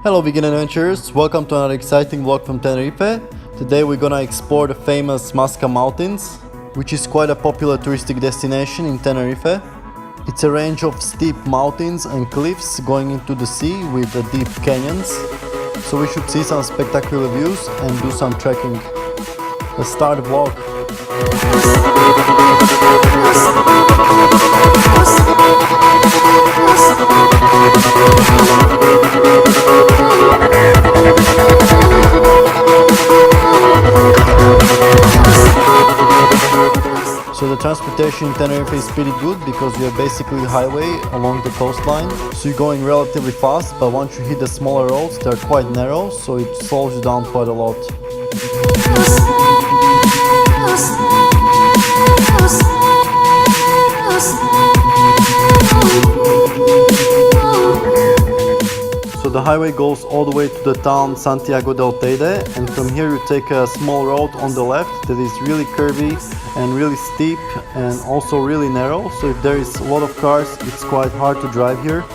Hello vegan adventurers, welcome to another exciting vlog from Tenerife. Today we're gonna explore the famous Masca mountains, which is quite a popular touristic destination in Tenerife. It's a range of steep mountains and cliffs going into the sea with deep canyons. So we should see some spectacular views and do some trekking. Let's start the vlog. So the transportation in Tenerife is pretty good because we have basically highway along the coastline. So you're going relatively fast, but once you hit the smaller roads, they're quite narrow, so it slows you down quite a lot. So the highway goes all the way to the town Santiago del Teide, and from here you take a small road on the left that is really curvy and really steep and also really narrow. So if there is a lot of cars, it's quite hard to drive here.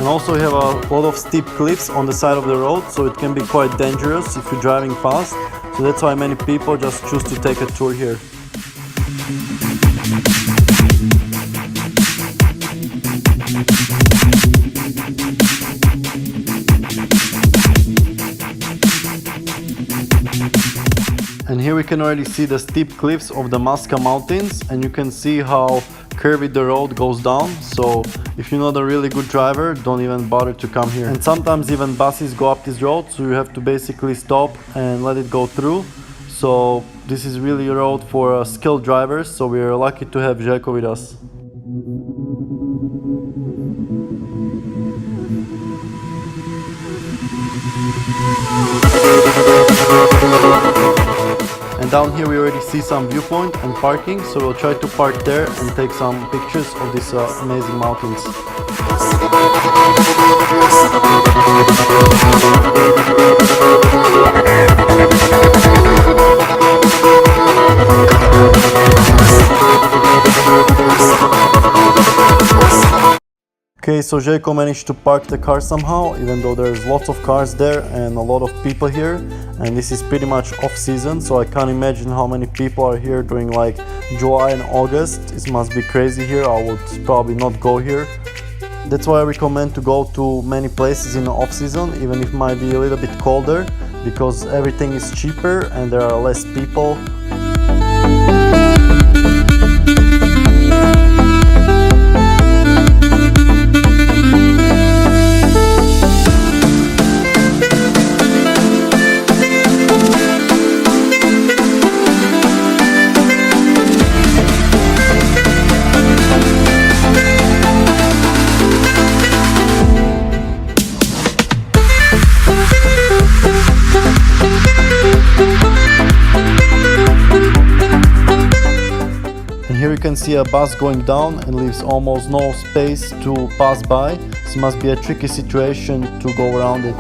Also we have a lot of steep cliffs on the side of the road, so it can be quite dangerous if you're driving fast. So that's why many people just choose to take a tour here. And here we can already see the steep cliffs of the Masca mountains, and you can see how curvy the road goes down. So if you're not a really good driver, don't even bother to come here. And sometimes even buses go up this road, so you have to basically stop and let it go through. So this is really a road for skilled drivers, so we are lucky to have Željko with us. And down here we already see some viewpoint and parking, so we'll try to park there and take some pictures of these amazing mountains. Okay, so Željko managed to park the car somehow, even though there's lots of cars there and a lot of people here. And this is pretty much off season, so I can't imagine how many people are here during like July and August. It must be crazy here. I would probably not go here. That's why I recommend to go to many places in the off season, even if it might be a little bit colder, because everything is cheaper and there are less people. Here you can see a bus going down and leaves almost no space to pass by, so it must be a tricky situation to go around it.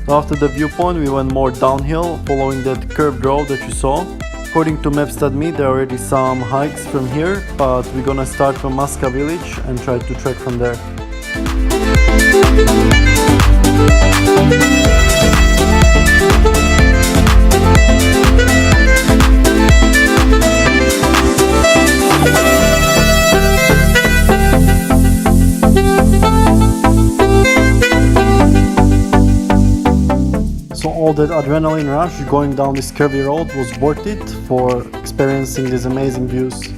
After the viewpoint we went more downhill, following that curved road that you saw. According to maps.me there are already some hikes from here, but we're gonna start from Masca village and try to trek from there. all that adrenaline rush going down this curvy road was worth it for experiencing these amazing views.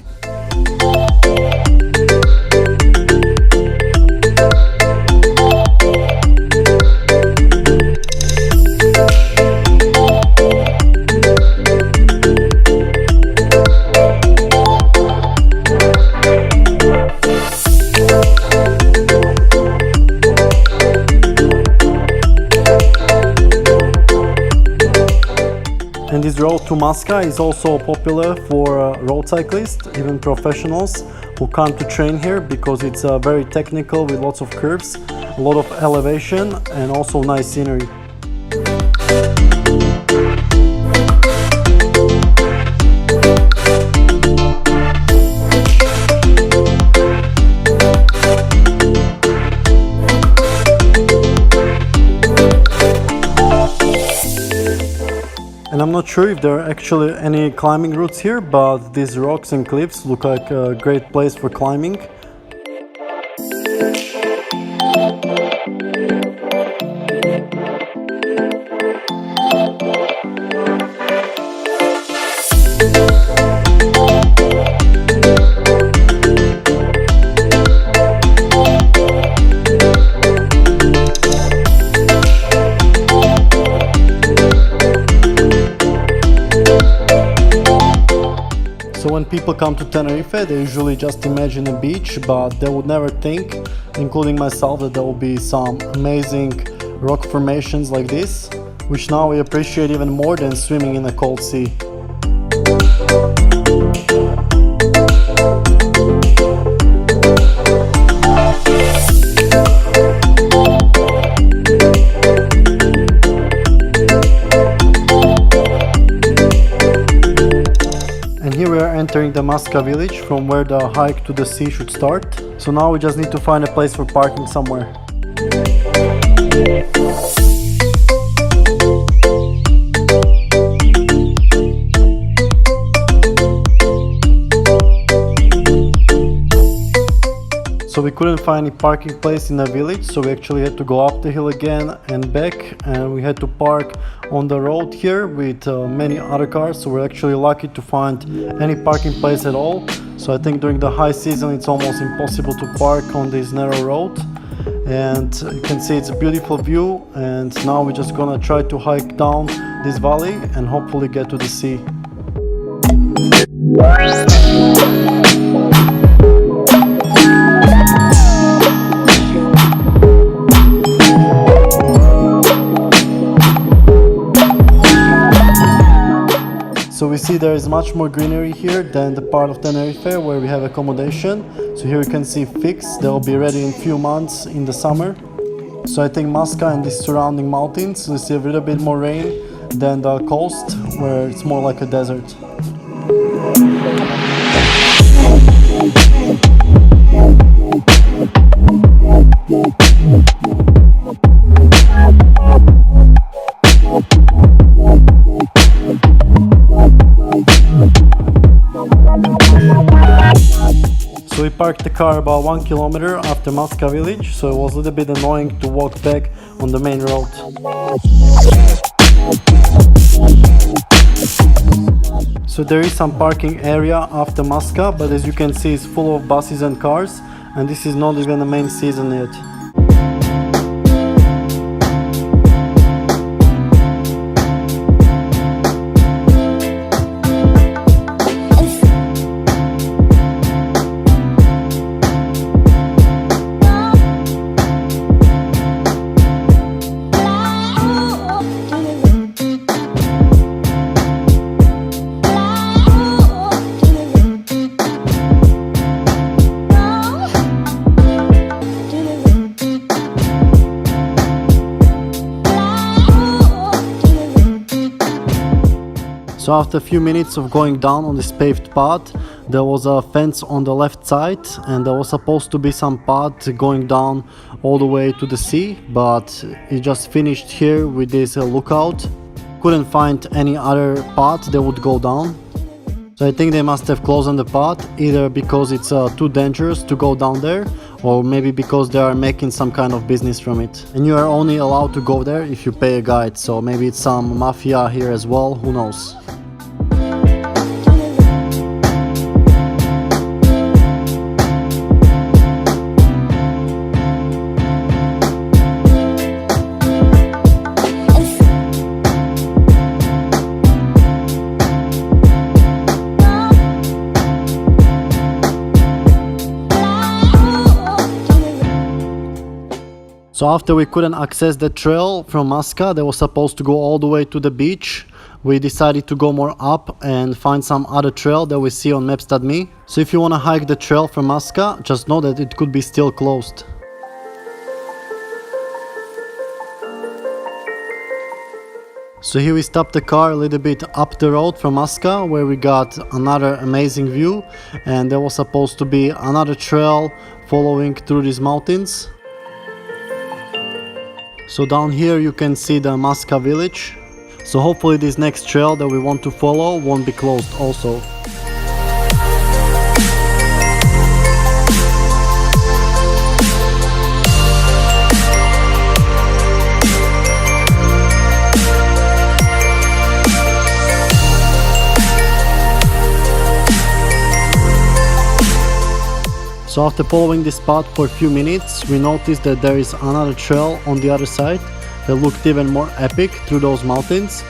And this road to Masca is also popular for road cyclists, even professionals who come to train here, because it's very technical with lots of curves, a lot of elevation and also nice scenery. And I'm not sure if there are actually any climbing routes here, but these rocks and cliffs look like a great place for climbing. So when people come to Tenerife, they usually just imagine a beach, but they would never think, including myself, that there will be some amazing rock formations like this, which now we appreciate even more than swimming in a cold sea. Here we are entering the Masca village, from where the hike to the sea should start. So now we just need to find a place for parking somewhere. So we couldn't find any parking place in the village, so we actually had to go up the hill again and back, and we had to park on the road here with many other cars, so we're actually lucky to find any parking place at all. So I think during the high season it's almost impossible to park on this narrow road, and you can see it's a beautiful view. And now we're just gonna try to hike down this valley and hopefully get to the sea. So we see there is much more greenery here than the part of Tenerife where we have accommodation. So here you can see figs, they'll be ready in few months in the summer. So I think Masca and these surrounding mountains, we see a little bit more rain than the coast where it's more like a desert. So we parked the car about 1 kilometer after Masca village, so it was a little bit annoying to walk back on the main road. So there is some parking area after Masca, but as you can see it's full of buses and cars, and this is not even the main season yet. So after a few minutes of going down on this paved path, there was a fence on the left side, and there was supposed to be some path going down all the way to the sea, but it just finished here with this lookout. Couldn't find any other path that would go down. So I think they must have closed on the path, either because it's too dangerous to go down there, or maybe because they are making some kind of business from it. And you are only allowed to go there if you pay a guide, so maybe it's some mafia here as well, who knows. So after we couldn't access the trail from Masca that was supposed to go all the way to the beach, we decided to go more up and find some other trail that we see on maps.me. So if you want to hike the trail from Masca, just know that it could be still closed. So here we stopped the car a little bit up the road from Masca, where we got another amazing view, and there was supposed to be another trail following through these mountains. So down here you can see the Masca village. So hopefully this next trail that we want to follow won't be closed also. So after following this path for a few minutes, we noticed that there is another trail on the other side that looked even more epic through those mountains.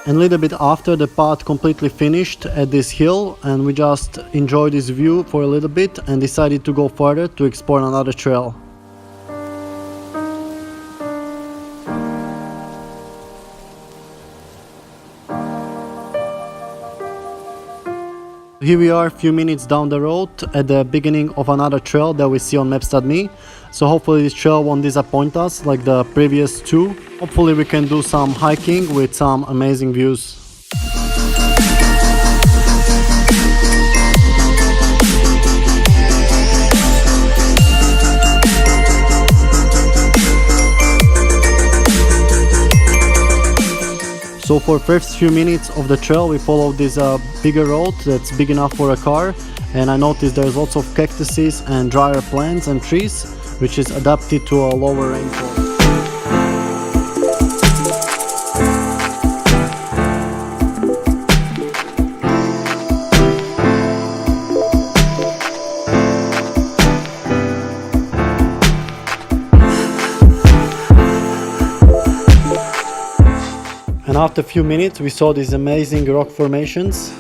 And a little bit after, the path completely finished at this hill, and we just enjoyed this view for a little bit and decided to go further to explore another trail. Here we are a few minutes down the road at the beginning of another trail that we see on maps.me. So hopefully this trail won't disappoint us like the previous two. Hopefully we can do some hiking with some amazing views. So for first few minutes of the trail we followed this bigger road that's big enough for a car, and I noticed there's lots of cactuses and drier plants and trees, which is adapted to a lower rainfall. And after a few minutes we saw these amazing rock formations.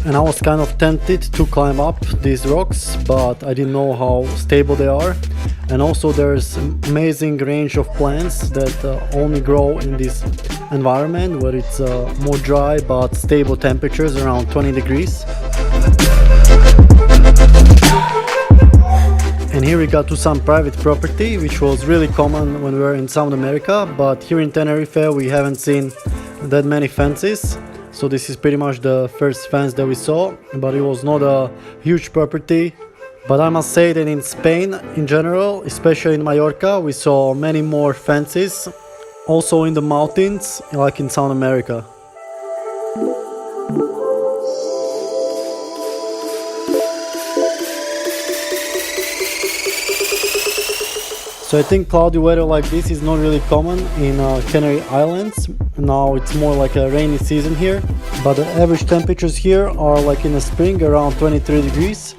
And I was kind of tempted to climb up these rocks, but I didn't know how stable they are. And also there's amazing range of plants that only grow in this environment where it's more dry but stable temperatures around 20 degrees. And here we got to some private property, which was really common when we were in South America, but here in Tenerife we haven't seen that many fences. So this is pretty much the first fence that we saw, but it was not a huge property. But I must say that in Spain in general, especially in Mallorca, we saw many more fences, also in the mountains, like in South America. So I think cloudy weather like this is not really common in Canary Islands. Now it's more like a rainy season here, but the average temperatures here are like in the spring around 23 degrees.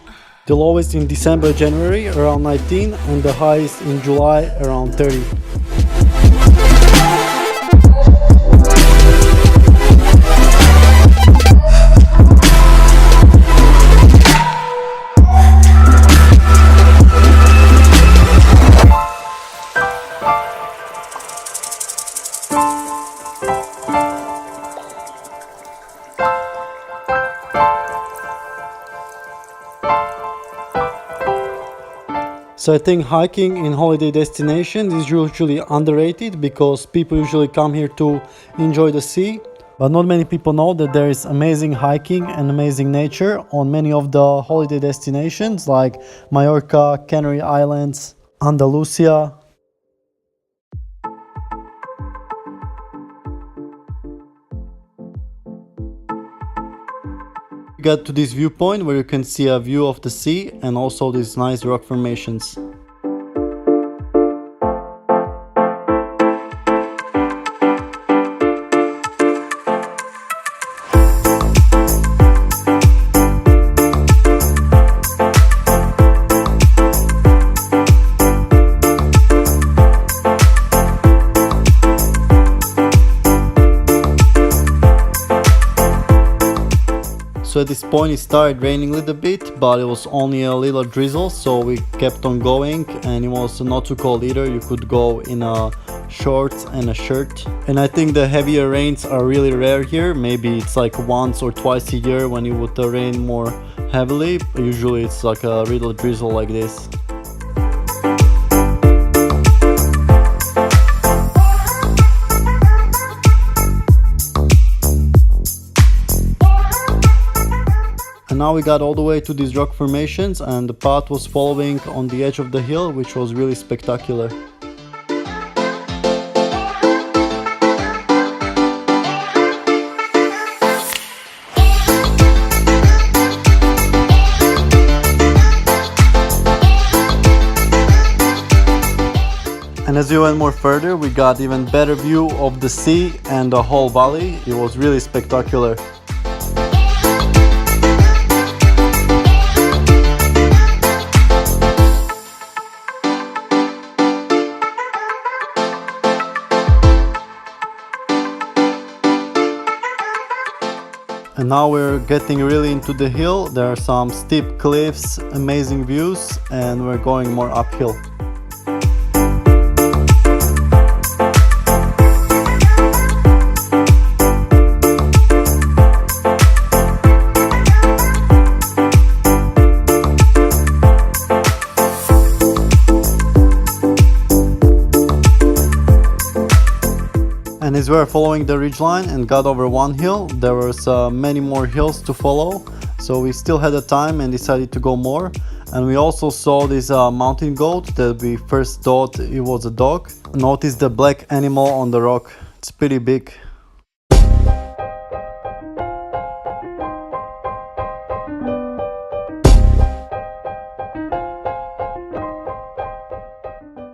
The lowest in December, January around 19, and the highest in July around 30. So I think hiking in holiday destinations is usually underrated because people usually come here to enjoy the sea. But not many people know that there is amazing hiking and amazing nature on many of the holiday destinations like Mallorca, Canary Islands, Andalusia. We got to this viewpoint where you can see a view of the sea and also these nice rock formations. So at this point it started raining a little bit, but it was only a little drizzle, so we kept on going, and it was not too cold either. You could go in a shorts and a shirt. And I think the heavier rains are really rare here. Maybe it's like once or twice a year when it would rain more heavily. Usually it's like a little drizzle like this. And now we got all the way to these rock formations, and the path was following on the edge of the hill, which was really spectacular. And as we went more further, we got even better view of the sea and the whole valley. It was really spectacular. And now we're getting really into the hill. There are some steep cliffs, amazing views, and we're going more uphill. And as we were following the ridgeline and got over one hill, there was many more hills to follow, so we still had the time and decided to go more. And we also saw this mountain goat that we first thought it was a dog. Notice the black animal on the rock, it's pretty big.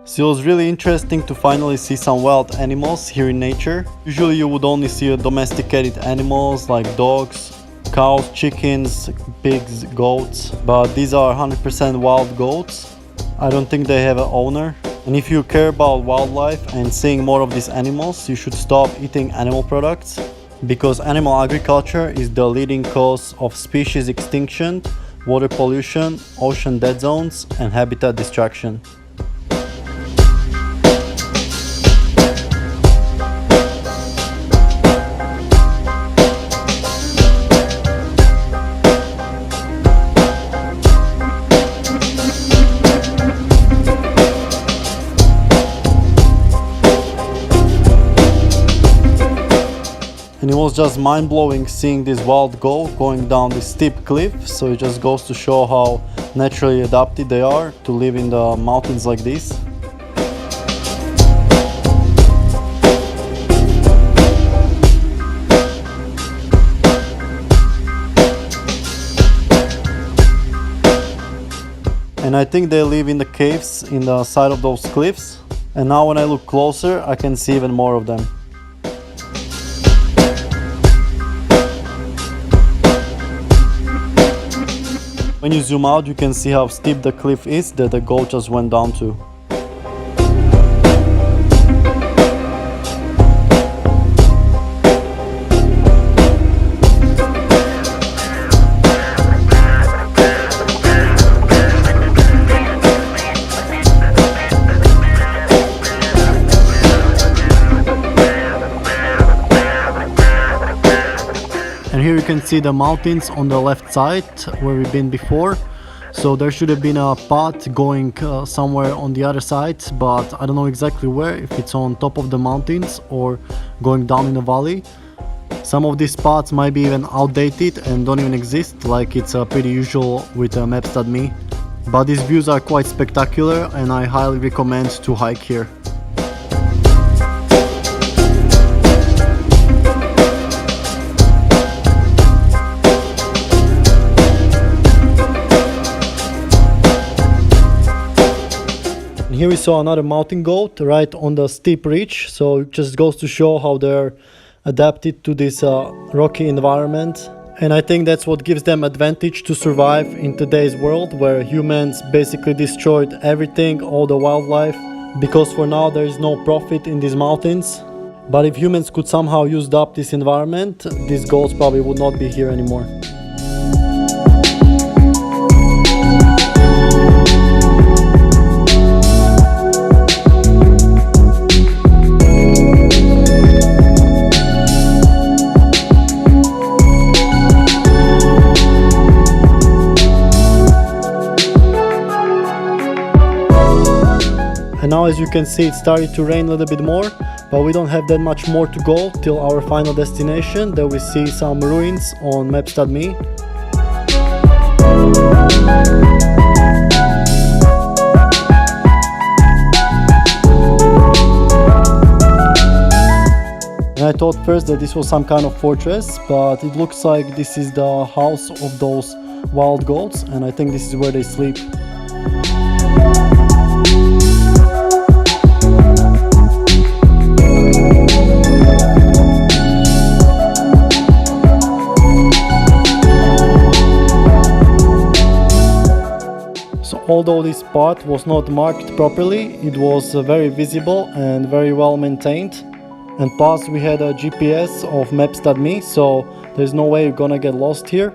So it was really interesting to finally see some wild animals here in nature. Usually you would only see domesticated animals like dogs, cows, chickens, pigs, goats, but these are 100% wild goats. I don't think they have an owner. And if you care about wildlife and seeing more of these animals, you should stop eating animal products, because animal agriculture is the leading cause of species extinction, water pollution, ocean dead zones, and habitat destruction. And it was just mind-blowing seeing this wild goat going down this steep cliff, so it just goes to show how naturally adapted they are to live in the mountains like this. And I think they live in the caves in the side of those cliffs. And now when I look closer, I can see even more of them. When you zoom out, you can see how steep the cliff is that the goat just went down to. And here you can see the mountains on the left side where we've been before. So there should have been a path going somewhere on the other side, but I don't know exactly where, if it's on top of the mountains or going down in the valley. Some of these spots might be even outdated and don't even exist, like it's pretty usual with Maps.me. But these views are quite spectacular and I highly recommend to hike here. Here we saw another mountain goat right on the steep ridge, so it just goes to show how they're adapted to this rocky environment. And I think that's what gives them advantage to survive in today's world, where humans basically destroyed everything, all the wildlife, because for now there is no profit in these mountains. But if humans could somehow use up this environment, these goats probably would not be here anymore. And now, as you can see, it started to rain a little bit more, but we don't have that much more to go till our final destination. There we see some ruins on Maps.me. And I thought first that this was some kind of fortress, but it looks like this is the house of those wild goats, and I think this is where they sleep. Although this spot was not marked properly, it was very visible and very well maintained. And plus we had a GPS of Maps.me, so there's no way you're gonna get lost here.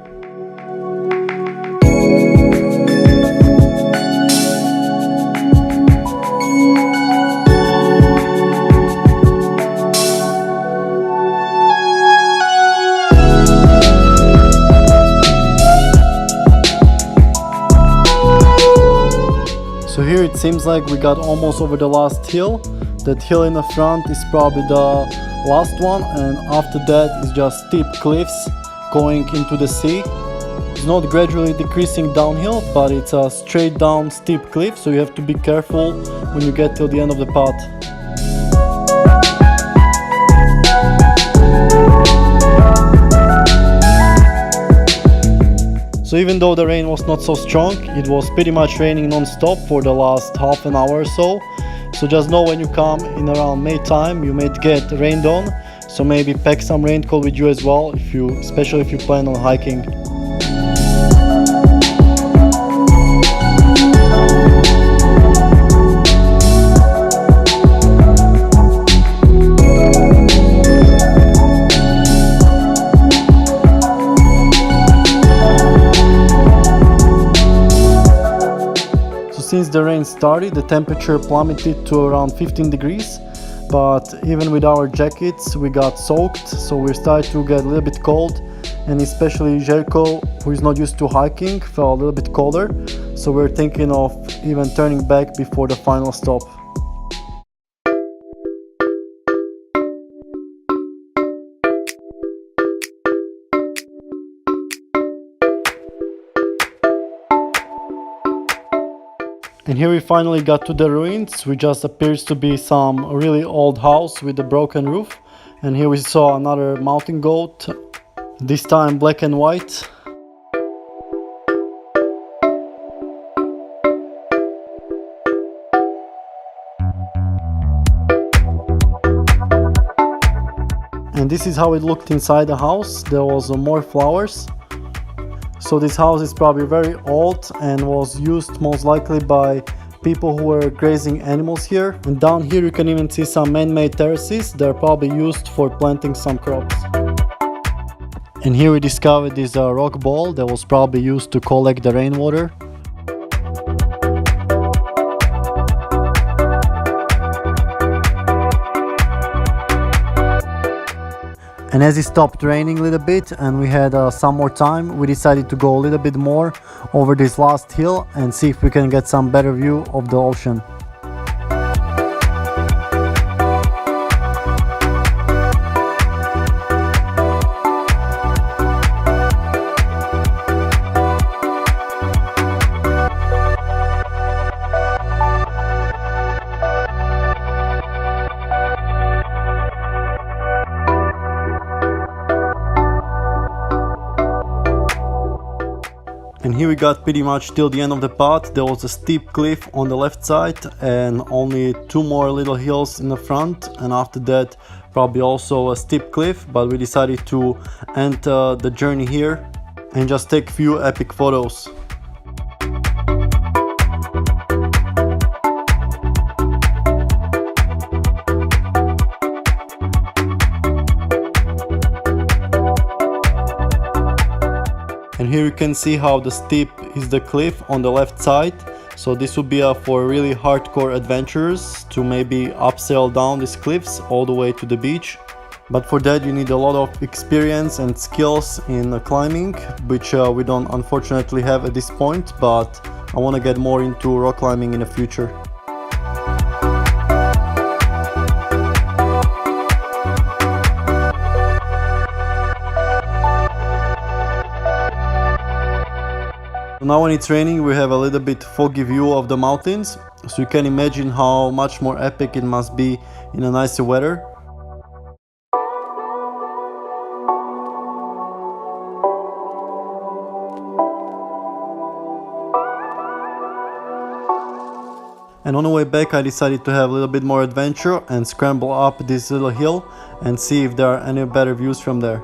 So here it seems like we got almost over the last hill. That hill in the front is probably the last one, and after that is just steep cliffs going into the sea. It's not gradually decreasing downhill, but it's a straight down steep cliff, so you have to be careful when you get till the end of the path. So even though the rain was not so strong, it was pretty much raining non-stop for the last half an hour or so. So just know when you come in around May time, you may get rained on. So maybe pack some raincoat with you as well, especially if you plan on hiking. Since the rain started, the temperature plummeted to around 15 degrees, but even with our jackets we got soaked, so we started to get a little bit cold, and especially Željko, who is not used to hiking, felt a little bit colder, so we're thinking of even turning back before the final stop. And here we finally got to the ruins, which just appears to be some really old house with a broken roof. And here we saw another mountain goat, this time black and white. And this is how it looked inside the house. There was more flowers. So this house is probably very old and was used most likely by people who were grazing animals here. And down here you can even see some man-made terraces. They're probably used for planting some crops. And here we discovered this rock ball that was probably used to collect the rainwater. And as it stopped raining a little bit and we had some more time, we decided to go a little bit more over this last hill and see if we can get some better view of the ocean. here we got pretty much till the end of the path. There was a steep cliff on the left side and only two more little hills in the front, and after that probably also a steep cliff, but we decided to end the journey here and just take few epic photos. And here you can see how the steep is the cliff on the left side. So this would be for really hardcore adventurers to maybe upsail down these cliffs all the way to the beach. But for that you need a lot of experience and skills in climbing, which we don't unfortunately have at this point, but I want to get more into rock climbing in the future. Now when it's raining we have a little bit foggy view of the mountains, so you can imagine how much more epic it must be in a nicer weather. And on the way back I decided to have a little bit more adventure and scramble up this little hill and see if there are any better views from there.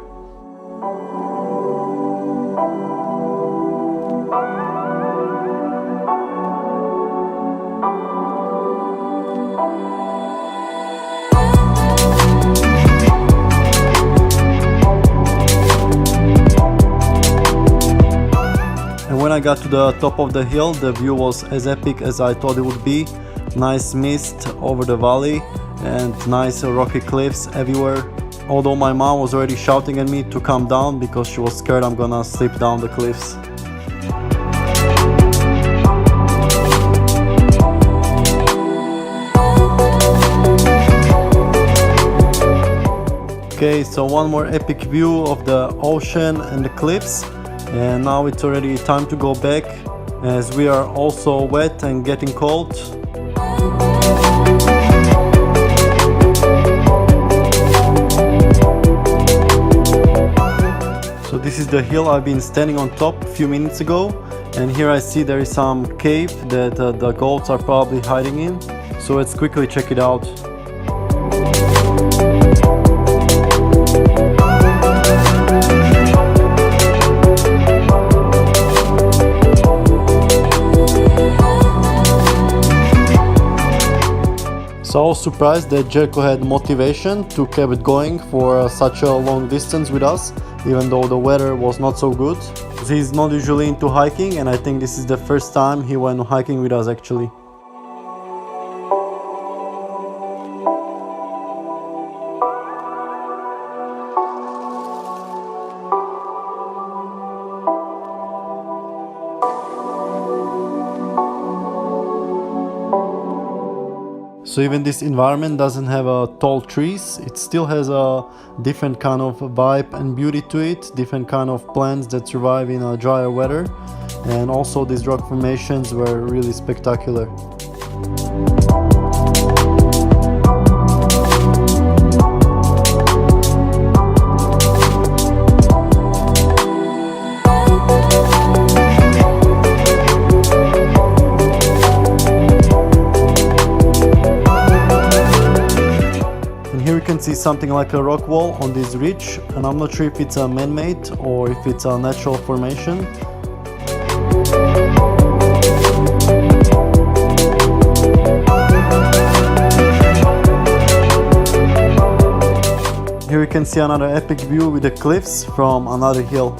When I got to the top of the hill, the view was as epic as I thought it would be. Nice mist over the valley and nice rocky cliffs everywhere. Although my mom was already shouting at me to calm down because she was scared I'm gonna slip down the cliffs. Okay, so one more epic view of the ocean and the cliffs. And now it's already time to go back as we are also wet and getting cold. So this is the hill I've been standing on top a few minutes ago, and here I see there is some cave that the goats are probably hiding in. So let's quickly check it out. So I was surprised that Jerko had motivation to keep it going for such a long distance with us, even though the weather was not so good. He's not usually into hiking, and I think this is the first time he went hiking with us actually. So even this environment doesn't have tall trees, it still has a different kind of vibe and beauty to it, different kind of plants that survive in a drier weather, and also these rock formations were really spectacular. See something like a rock wall on this ridge, and I'm not sure if it's a man-made or if it's a natural formation. Here you can see another epic view with the cliffs from another hill.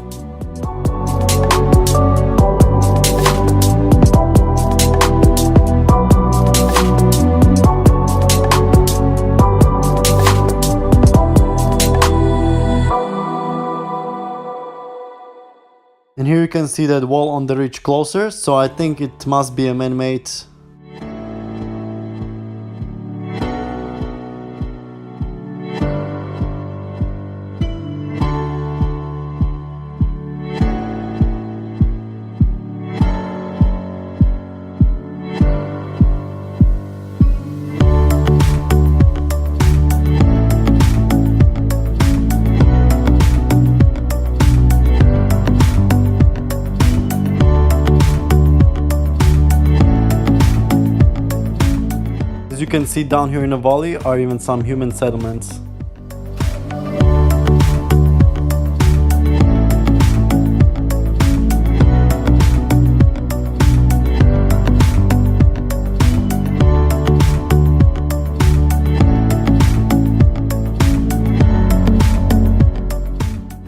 And here you can see that wall on the ridge closer, so I think it must be a man-made. as you can see down here in the valley are even some human settlements.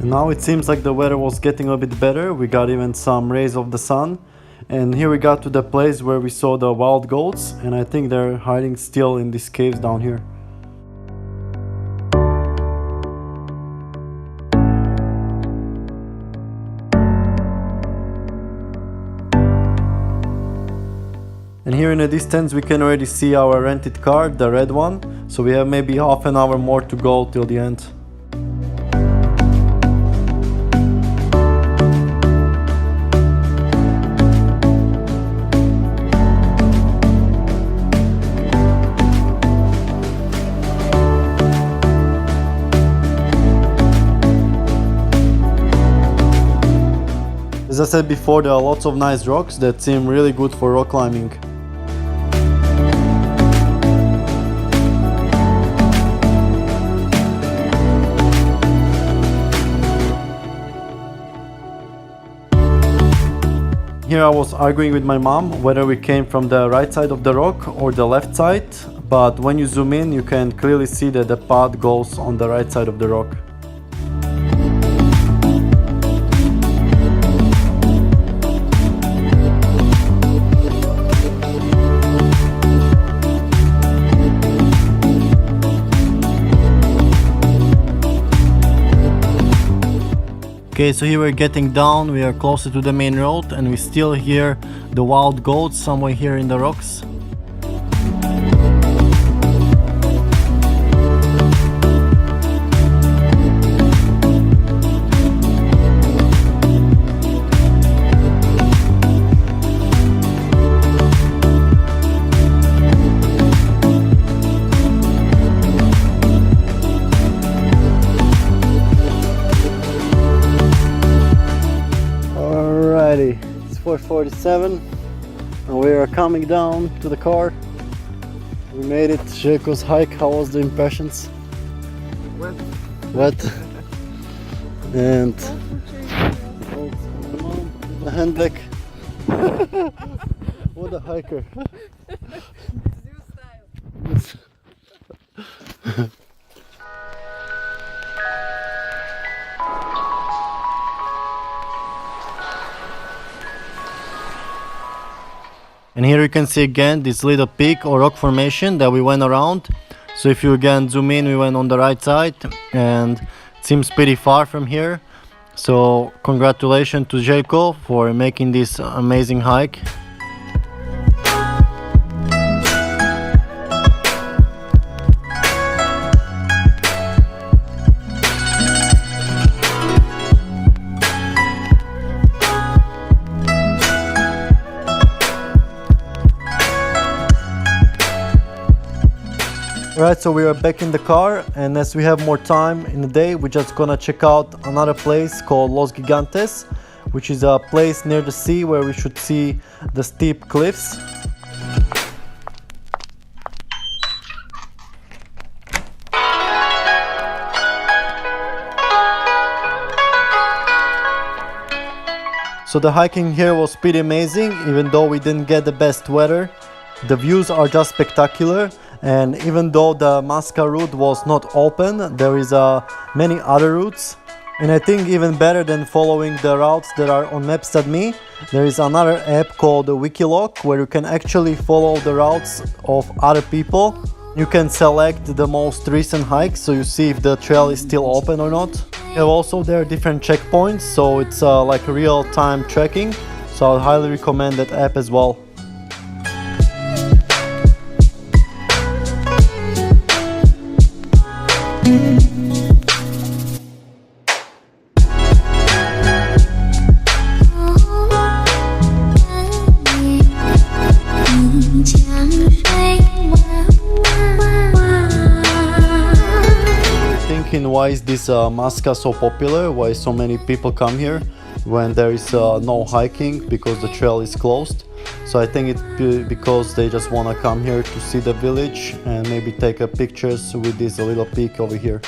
Now it seems like the weather was getting a bit better. We got even some rays of the sun. And here we got to the place where we saw the wild goats, and I think they're hiding still in these caves down here. And here in the distance we can already see our rented car, the red one. So we have maybe half an hour more to go till the end. As I said before, there are lots of nice rocks that seem really good for rock climbing. Here I was arguing with my mom whether we came from the right side of the rock or the left side, but when you zoom in you can clearly see that the path goes on the right side of the rock. Okay, so here we're getting down, we are closer to the main road and we still hear the wild goats somewhere here in the rocks. It's 4:47 and we are coming down to the car. We made it. Željko's hike, how was the impressions? Wet. And the handbag. What a hiker. And here you can see again this little peak or rock formation that we went around. So if you again zoom in, we went on the right side and it seems pretty far from here. So congratulations to Željko for making this amazing hike. Right, so we are back in the car, and as we have more time in the day, we're just gonna check out another place called Los Gigantes, which is a place near the sea where we should see the steep cliffs. So the hiking here was pretty amazing, even though we didn't get the best weather. The views are just spectacular. And even though the Masca route was not open, there is many other routes. And I think even better than following the routes that are on Maps.me, there is another app called Wikiloc where you can actually follow the routes of other people. You can select the most recent hikes, so you see if the trail is still open or not. And also there are different checkpoints, so it's like real-time tracking. So I highly recommend that app as well. Why is this Masca so popular? Why so many people come here when there is no hiking because the trail is closed? So I think it's because they just want to come here to see the village and maybe take a pictures with this little peak over here.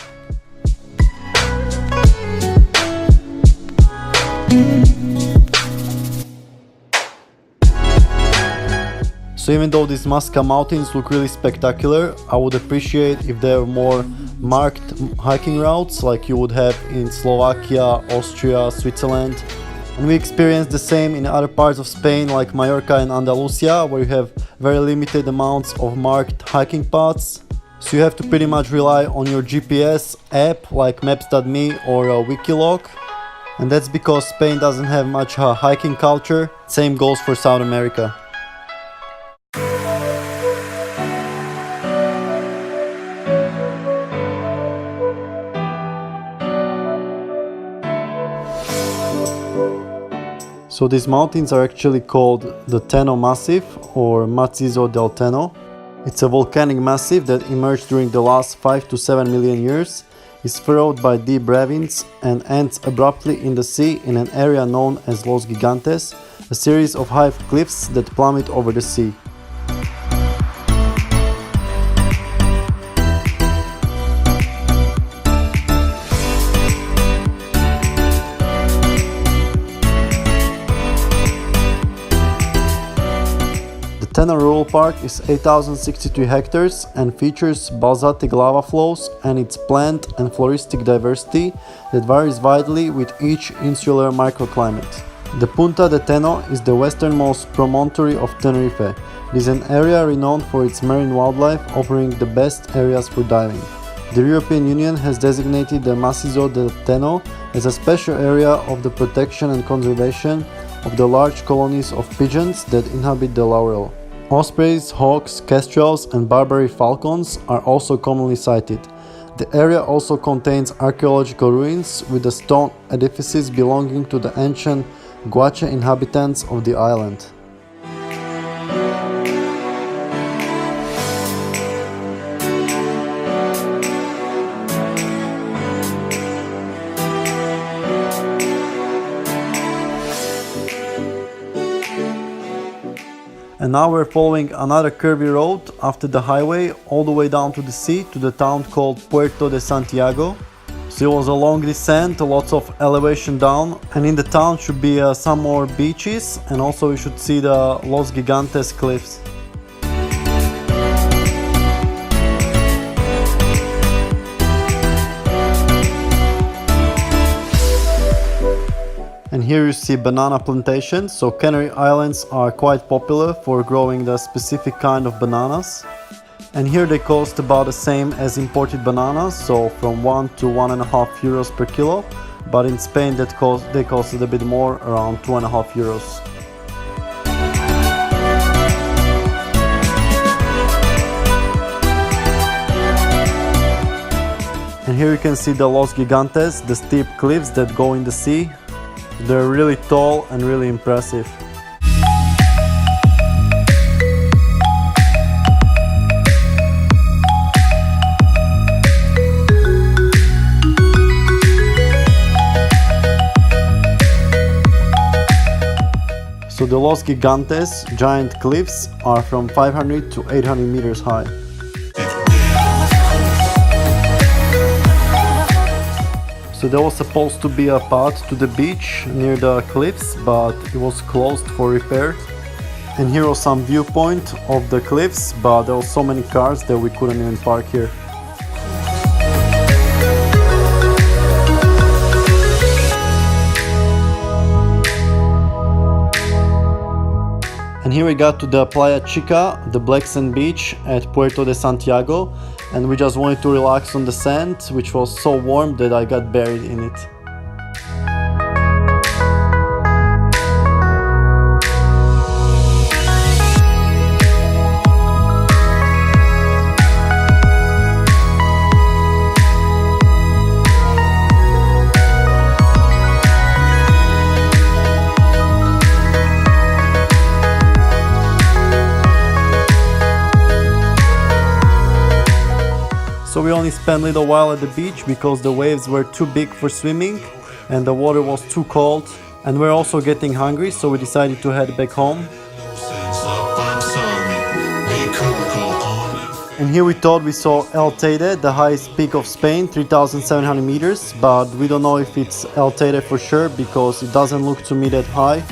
So even though these Masca mountains look really spectacular, I would appreciate if there were more marked hiking routes like you would have in Slovakia, Austria, Switzerland. And we experienced the same in other parts of Spain like Mallorca and Andalusia, where you have very limited amounts of marked hiking paths. So you have to pretty much rely on your GPS app like Maps.me or Wikiloc. And that's because Spain doesn't have much hiking culture. Same goes for South America. So these mountains are actually called the Teno Massif or Macizo del Teno. It's a volcanic massif that emerged during the last 5 to 7 million years, is furrowed by deep ravines and ends abruptly in the sea in an area known as Los Gigantes, a series of high cliffs that plummet over the sea. Teno Rural Park is 8,062 hectares and features basaltic lava flows and its plant and floristic diversity that varies widely with each insular microclimate. The Punta de Teno is the westernmost promontory of Tenerife. It is an area renowned for its marine wildlife, offering the best areas for diving. The European Union has designated the Macizo del Teno as a special area of the protection and conservation of the large colonies of pigeons that inhabit the laurel. Ospreys, hawks, kestrels and Barbary falcons are also commonly sighted. The area also contains archaeological ruins with the stone edifices belonging to the ancient Guache inhabitants of the island. And now we're following another curvy road after the highway all the way down to the sea to the town called Puerto de Santiago. So it was a long descent, lots of elevation down, and in the town should be some more beaches, and also we should see the Los Gigantes cliffs. And here you see banana plantations. So Canary Islands are quite popular for growing the specific kind of bananas. And here they cost about the same as imported bananas, so from 1 to 1.5 euros per kilo. But in Spain they cost a bit more, around 2.5 euros. And here you can see the Los Gigantes, the steep cliffs that go in the sea. They're really tall and really impressive. So the Los Gigantes giant cliffs are from 500 to 800 meters high. So there was supposed to be a path to the beach near the cliffs, but it was closed for repair. And here was some viewpoint of the cliffs, but there were so many cars that we couldn't even park here. And here we got to the Playa Chica, the black sand beach at Puerto de Santiago, and we just wanted to relax on the sand, which was so warm that I got buried in it. So we only spent a little while at the beach because the waves were too big for swimming and the water was too cold, and we're also getting hungry, so we decided to head back home. And here we thought we saw El Teide, the highest peak of Spain, 3,700 meters, but we don't know if it's El Teide for sure because it doesn't look to me that high.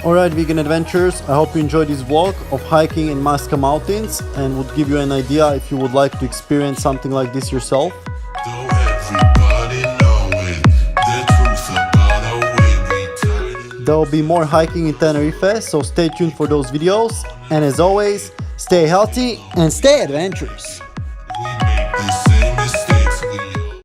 Alright vegan adventurers, I hope you enjoyed this vlog of hiking in Masca mountains and would give you an idea if you would like to experience something like this yourself. There will be more hiking in Tenerife, so stay tuned for those videos, and as always, stay healthy and stay adventurous.